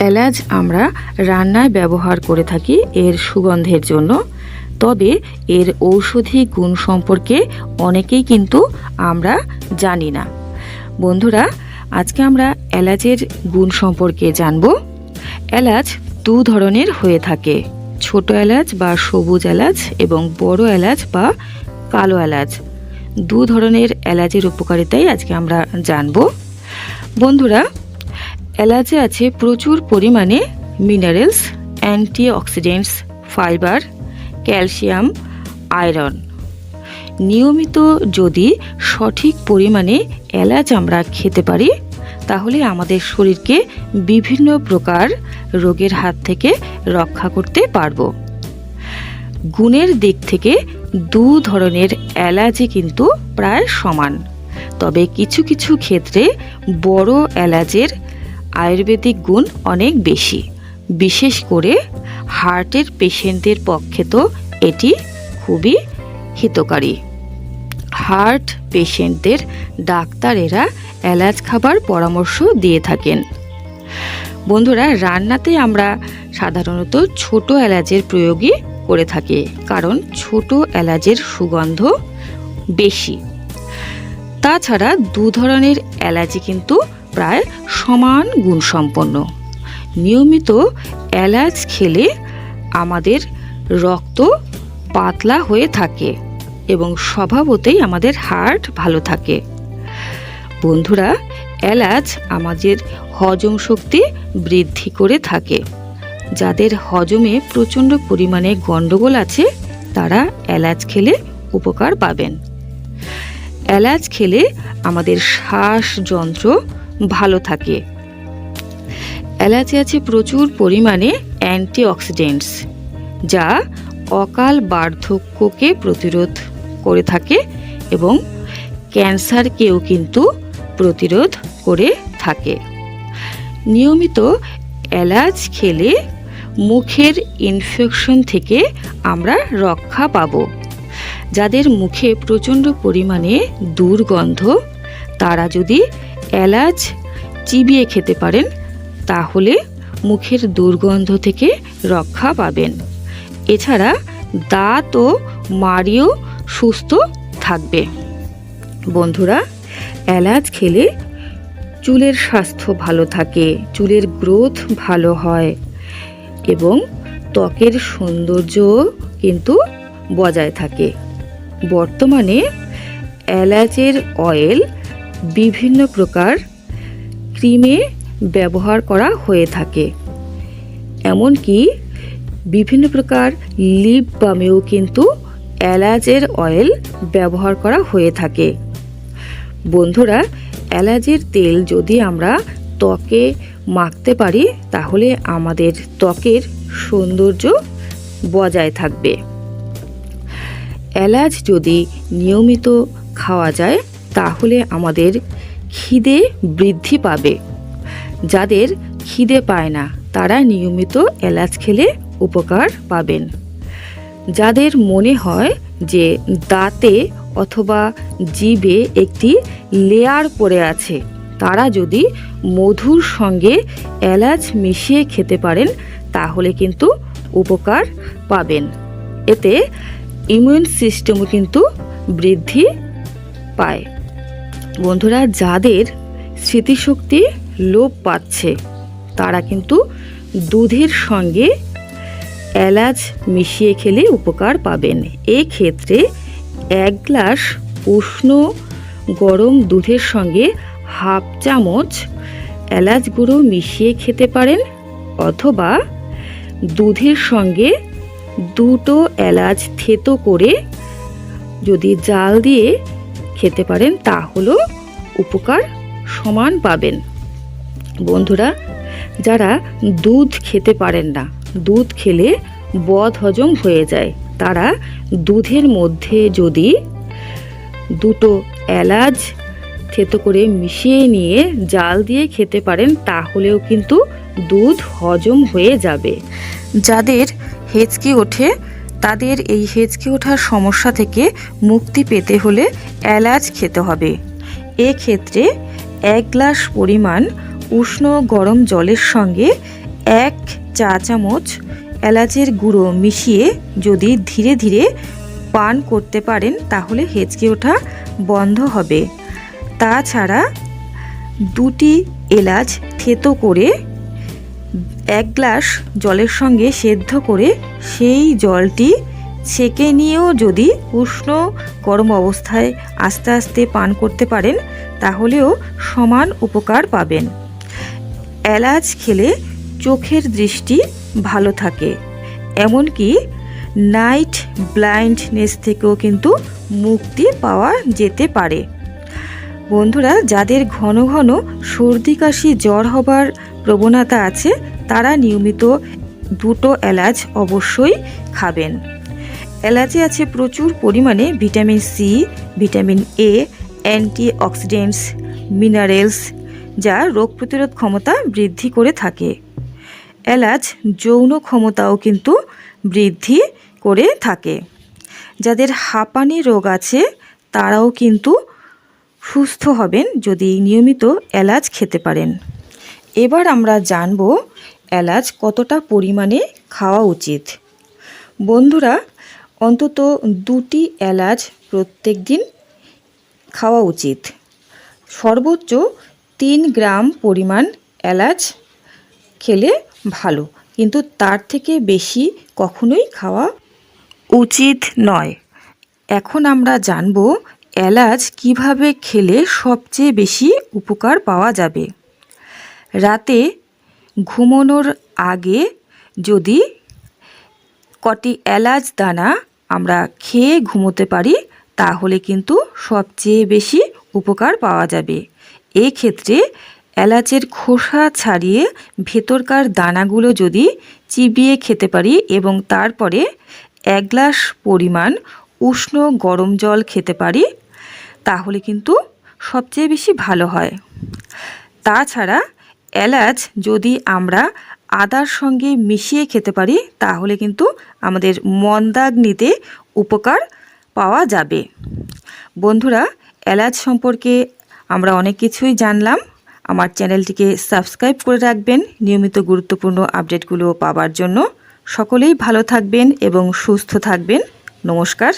এলাচ আমরা রান্নায় ব্যবহার করে থাকি এর সুগন্ধের জন্য। তবে এর ঔষধি গুণ সম্পর্কে অনেকেই কিন্তু আমরা জানি না। বন্ধুরা, আজকে আমরা এলাচের গুণ সম্পর্কে জানব। এলাচ দু ধরনের হয়ে থাকে, ছোট এলাচ বা সবুজ এলাচ এবং বড় এলাচ বা কালো এলাচ। দু ধরনের এলাচের উপকারিতাই আজকে আমরা জানব। বন্ধুরা, এলাচে আছে প্রচুর পরিমাণে minerals, antioxidants, fibre, calcium, iron. নিয়মিত যদি সঠিক পরিমাণে এলাচ আমরা খেতে পারি তাহলে আমাদের শরীরকে বিভিন্ন প্রকার রোগের হাত থেকে রক্ষা করতে পারবো। গুণের দিক থেকে দু ধরনের এলাচই কিন্তু প্রায় সমান, তবে কিছু কিছু ক্ষেত্রে বড় এলাচের আয়ুর্বেদিক গুণ অনেক বেশি। বিশেষ করে হার্টের পেশেন্টদের পক্ষে তো এটি খুবই হিতকারী। হার্ট পেশেন্টদের ডাক্তারেরা এলাচ খাবার পরামর্শ দিয়ে থাকেন। বন্ধুরা, রান্নাতে আমরা সাধারণত ছোট এলাচের প্রয়োগই করে থাকি, কারণ ছোট এলাচের সুগন্ধ বেশি। তাছাড়া দু ধরনের এলাচই কিন্তু প্রায় সমান গুণসম্পন্ন। নিয়মিত এলাচ খেলে আমাদের রক্ত পাতলা হয়ে থাকে এবং স্বভাবতই আমাদের হার্ট ভালো থাকে। বন্ধুরা, এলাচ আমাদের হজম শক্তি বৃদ্ধি করে থাকে। যাদের হজমে প্রচণ্ড পরিমাণে গণ্ডগোল আছে তারা এলাচ খেলে উপকার পাবেন। এলাচ খেলে আমাদের শ্বাসযন্ত্র ভালো থাকে। এলাচে আছে প্রচুর পরিমাণে অ্যান্টিঅক্সিডেন্টস, যা অকাল বার্ধক্যকে প্রতিরোধ করে থাকে এবং ক্যান্সারকেও কিন্তু প্রতিরোধ করে থাকে। নিয়মিত এলাচ খেলে মুখের ইনফেকশন থেকে আমরা রক্ষা পাব। যাদের মুখে প্রচণ্ড পরিমাণে দুর্গন্ধ তারা যদি এলাচ চিবিয়ে খেতে পারেন তাহলে মুখের দুর্গন্ধ থেকে রক্ষা পাবেন। এছাড়া দাঁত ও মাড়িও সুস্থ থাকবে। বন্ধুরা, এলাচ খেলে চুলের স্বাস্থ্য ভালো থাকে, চুলের গ্রোথ ভালো হয় এবং ত্বকের সৌন্দর্য কিন্তু বজায় থাকে। বর্তমানে এলাচের অয়েল বিভিন্ন প্রকার ক্রিমে ব্যবহার করা হয়ে থাকে, এমনকি বিভিন্ন প্রকার লিপ বামেও কিন্তু এলাচের অয়েল ব্যবহার করা হয়ে থাকে। বন্ধুরা, এলাচের তেল যদি আমরা ত্বকে মাখতে পারি তাহলে আমাদের ত্বকের সৌন্দর্য বজায় থাকবে। এলাচ যদি নিয়মিত খাওয়া যায় তাহলে আমাদের খিদে বৃদ্ধি পাবে। যাদের খিদে পায় না তারা নিয়মিত এলাচ খেলে উপকার পাবেন। যাদের মনে হয় যে দাঁতে অথবা জিভে একটি লেয়ার পড়ে আছে তারা যদি মধুর সঙ্গে এলাচ মিশিয়ে খেতে পারেন তাহলে কিন্তু উপকার পাবেন। এতে ইমিউন সিস্টেমও কিন্তু বৃদ্ধি পায়। বন্ধুরা, যাদের স্মৃতিশক্তি লোপ পাচ্ছে তারা কিন্তু দুধের সঙ্গে এলাচ মিশিয়ে খেলে উপকার পাবেন। এক্ষেত্রে 1 গ্লাস উষ্ণ গরম দুধের সঙ্গে হাফ চামচ এলাচ গুঁড়ো মিশিয়ে খেতে পারেন, অথবা দুধের সঙ্গে 2টো এলাচ থেতো করে যদি জাল দিয়ে খেতে পারেন তাহলেও উপকার সমান পাবেন। বন্ধুরা, যারা দুধ খেতে পারেন না, দুধ খেলে বদ হজম হয়ে যায়, তারা দুধের মধ্যে যদি 2টো এলাচ থেতো করে মিশিয়ে নিয়ে জাল দিয়ে খেতে পারেন তাহলেও কিন্তু দুধ হজম হয়ে যাবে। যাদের হেঁচকি ওঠে তাদের এই হেঁচকি ওঠার সমস্যা থেকে মুক্তি পেতে হলে এলাচ খেতে হবে। এক্ষেত্রে 1 গ্লাস পরিমাণ উষ্ণ গরম জলের সঙ্গে চা চামচ এলাচের গুঁড়ো মিশিয়ে যদি ধীরে ধীরে পান করতে পারেন তাহলে হেঁচকে ওঠা বন্ধ হবে। তাছাড়া 2টি এলাচ থেতো করে 1 গ্লাস জলের সঙ্গে সেদ্ধ করে সেই জলটি ছেঁকে নিয়েও যদি উষ্ণ গরম অবস্থায় আস্তে আস্তে পান করতে পারেন তাহলেও সমান উপকার পাবেন। এলাচ খেলে চোখের দৃষ্টি ভালো থাকে, এমনকি নাইট ব্লাইন্ডনেস থেকেও কিন্তু মুক্তি পাওয়া যেতে পারে। বন্ধুরা, যাদের ঘন ঘন সর্দি কাশি জ্বর হবার প্রবণতা আছে তারা নিয়মিত 2টো এলাচ অবশ্যই খাবেন। এলাচে আছে প্রচুর পরিমাণে vitamin C, vitamin A, antioxidants, minerals, যা রোগ প্রতিরোধ ক্ষমতা বৃদ্ধি করে থাকে। এলাচ যৌন ক্ষমতাও কিন্তু বৃদ্ধি করে থাকে। যাদের হাঁপানি রোগ আছে তারাও কিন্তু সুস্থ হবেন যদি নিয়মিত এলাচ খেতে পারেন। এবার আমরা জানব এলাচ কতটা পরিমাণে খাওয়া উচিত। বন্ধুরা, অন্তত 2টি এলাচ প্রত্যেক দিন খাওয়া উচিত। সর্বোচ্চ 3 গ্রাম পরিমাণ এলাচ খেলে ভালো, কিন্তু তার থেকে বেশি কখনোই খাওয়া উচিত নয়। এখন আমরা জানব এলাচ কিভাবে খেলে সবচেয়ে বেশি উপকার পাওয়া যাবে। রাতে ঘুমানোর আগে যদি কটি এলাচ দানা আমরা খেয়ে ঘুমোতে পারি তাহলে কিন্তু সবচেয়ে বেশি উপকার পাওয়া যাবে। এই ক্ষেত্রে এলাচের খোসা ছাড়িয়ে ভেতরকার দানাগুলো যদি চিবিয়ে খেতে পারি এবং তারপরে 1 গ্লাস পরিমাণ উষ্ণ গরম জল খেতে পারি তাহলে কিন্তু সবচেয়ে বেশি ভালো হয়। তাছাড়া এলাচ যদি আমরা আদার সঙ্গে মিশিয়ে খেতে পারি তাহলে কিন্তু আমাদের মন্দাগ্নিতে উপকার পাওয়া যাবে। বন্ধুরা, এলাচ সম্পর্কে আমরা অনেক কিছুই জানলাম। আমার চ্যানেলটিকে সাবস্ক্রাইব করে রাখবেন নিয়মিত গুরুত্বপূর্ণ আপডেটগুলো পাওয়ার জন্য। সকলেই ভালো থাকবেন এবং সুস্থ থাকবেন। নমস্কার।